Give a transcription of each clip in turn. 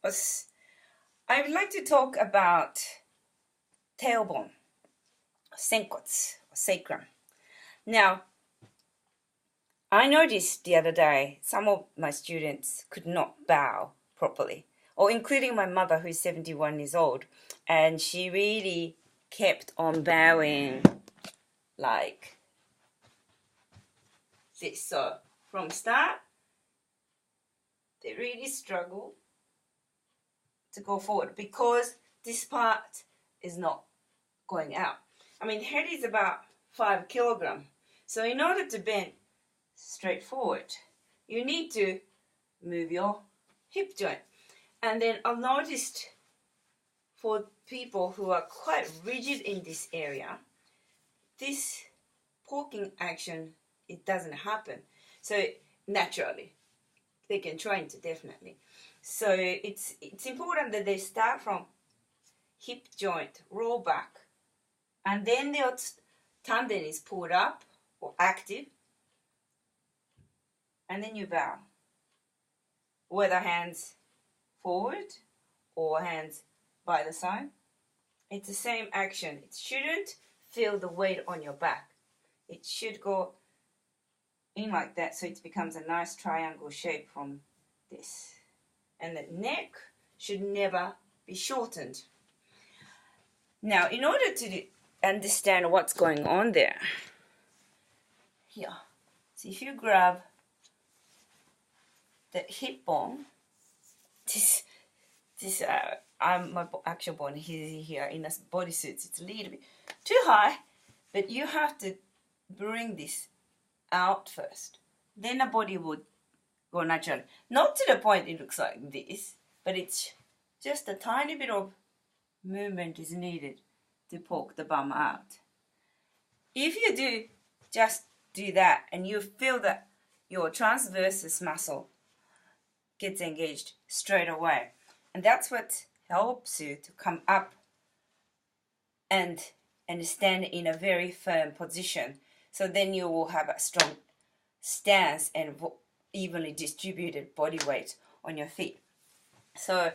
I would like to talk about tailbone, senkots, or sacrum. Now, I noticed the other day some of my students could not bow properly, or including my mother, who's 71 years old, and she really kept on bowing like this. So from start, they really struggle to go forward because this part is not going out. I mean, head is about 5 kilograms. So in order to bend straight forward, you need to move your hip joint. And then I've noticed for people who are quite rigid in this area, this poking action, it doesn't happen. So naturally, they can train to definitely. So it's important that they start from hip joint, roll back, and then their tanden is pulled up or active, and then you bow. Whether hands forward or hands by the side, it's the same action. It shouldn't feel the weight on your back. It should go in like that, so it becomes a nice triangle shape from this. And the neck should never be shortened. Now, in order to understand what's going on there, here, so if you grab the hip bone, my actual bone here in a bodysuit, it's a little bit too high, but you have to bring this out first. Then the body would go naturally. Not to the point it looks like this, but it's just a tiny bit of movement is needed to poke the bum out. If you just do that and you feel that your transversus muscle gets engaged straight away, and that's what helps you to come up and stand in a very firm position. So then you will have a strong stance and evenly distributed body weight on your feet. So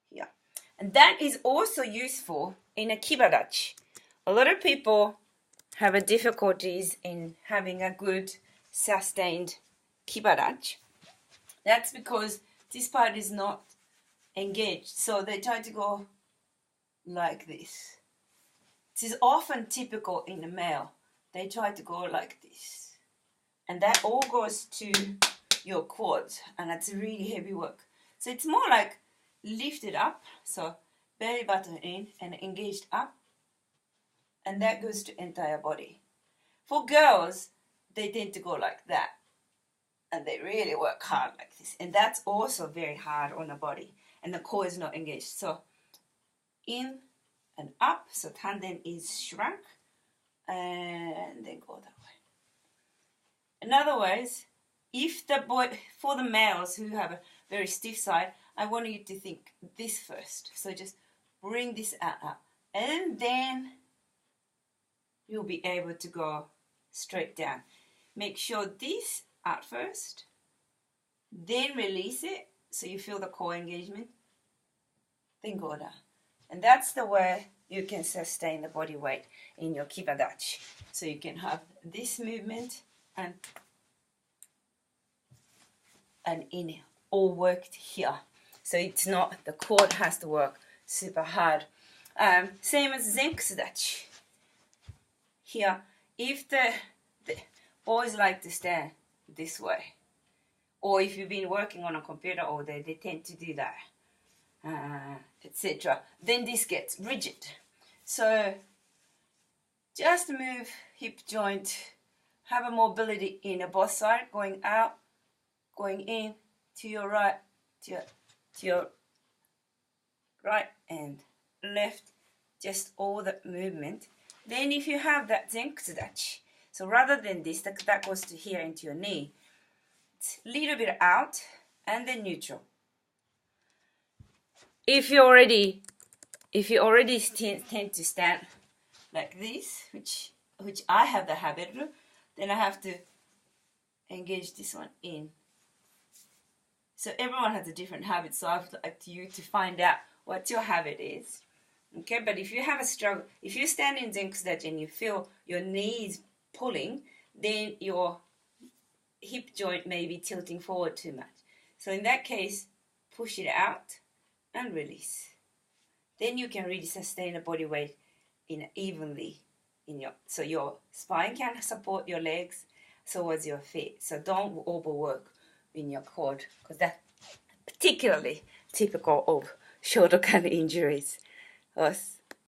yeah, and that is also useful in a Kiba dachi. A lot of people have difficulties in having a good sustained Kiba dachi. That's because this part is not engaged, so they try to go like this. This is often typical in the male. They try to go like this, and that all goes to your quads, and that's really heavy work. So it's more like lifted up, so belly button in and engaged up, and that goes to entire body. For girls, they tend to go like that, and they really work hard like this, and that's also very hard on the body, and the core is not engaged. So in and up, so tanden is shrunk, and then go that way. In other words, for the males who have a very stiff side, I want you to think this first. So just bring this out, and then you'll be able to go straight down. Make sure this out first, then release it so you feel the core engagement, then go down. And that's the way you can sustain the body weight in your Kiba dachi. So you can have this movement and in all worked here. So it's not, the core has to work super hard. Same as Zenkusu dachi. Here, if the boys like to stand this way, or if you've been working on a computer all day, they tend to do that, etc. Then this gets rigid. So just move hip joint, have a mobility in both sides, going out, going in, to your right, to your right and left, just all the movement. Then if you have that Zenkusu dachi, so rather than this, that goes to here into your knee, it's a little bit out and then neutral. If you already tend to stand like this, which I have the habit of, then I have to engage this one in. So So everyone has a different habit. So I'd like you to find out what your habit is. Okay, but if you have a struggle, if you stand in Senku dachi and you feel your knees pulling, then your hip joint may be tilting forward too much. So in that case, push it out and release. Then you can really sustain the body weight evenly so your spine can support your legs, so as your feet. So don't overwork in your cord, because that's particularly typical of shoulder kind of injuries.